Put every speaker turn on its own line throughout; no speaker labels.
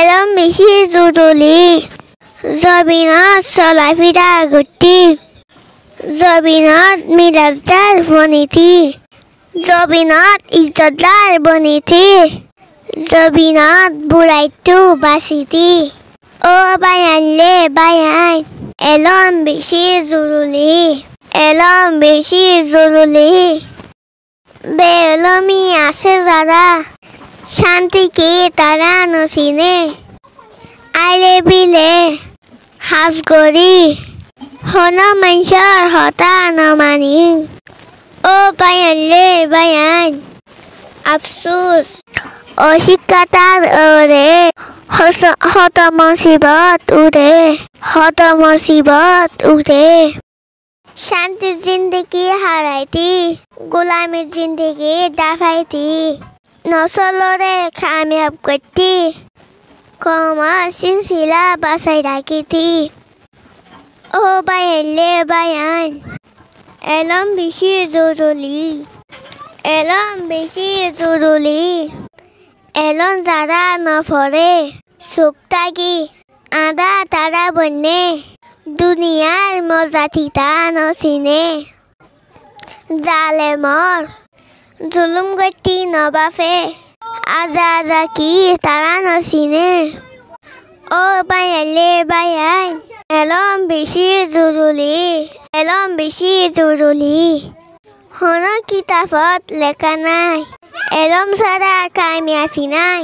এলম বেশি জরুরি জবিনত চলাই ফিৰা গতি জবিনত মিৰাজদাৰ বনীতি জবিনত ইজ্জতদাৰ বনীতি জবিনত বুঢ়াইটো বাচিতি ও বায়ানলে বায়ান এলম বেশি জরুরি এলম বেশি জরুরি বেলমি আছে যারা শান্তিকে তারা নচিনে আইলে বিলে সাজ গৰি হন মানুহৰ হতা নমানি ও বায়ানলে বায়ান আফসোস অশিক্ষাতার ওরে হত মুসিবত উঠে শান্তির জিন্দগি হারাইতি গোলামীর জিন্দগি দাফাইতি নচলরে কামিয়াব করতি কমা সিলসিলা বাঁচাই রাখিতি ও বায়ানলে বায়ান এলম বেশি জরুরি এলম বেশি জরুরি এলম যারা নফরে সুক্তাগি আদা তারা বন্যে দুনিয়ার মজাতিতা নচিনে জালেমর জুলুম গতি নবাফে আজা কি তারা নচিনে ও বায়ানলে বায়ান এলম বেশি জরুরি হন কিতাবত লেখা নাই এলম ছাড়া কামিয়াবি নাই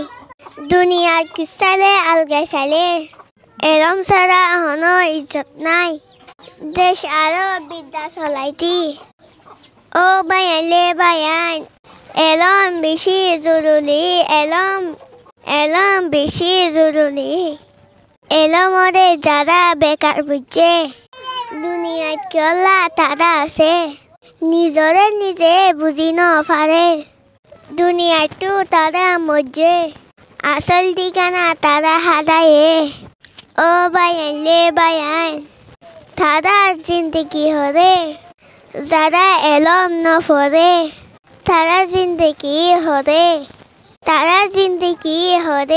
দুনিয়ার কিসালে আলগাই চালে এলম ছাড়া হন ইজ্জত নাই দেশ আরো বিদ্যা চলাইতি ও বায়ানলে বায়ান এলম বেশি জরুরি এলম বেশি জরুরি এলমরে যারা বেকার বুঝছে দুনিয়াত কেলা তারা আছে নিজরে নিজে বুঝি নপারে দুনিয়াটো তারা মজ্জে আসল ঠিকানা তারা হারায়ে ও বায়ানলে বায়ান তারার জিন্দগি হরে যারা এলম নফরে তারা জিন্দগি হরে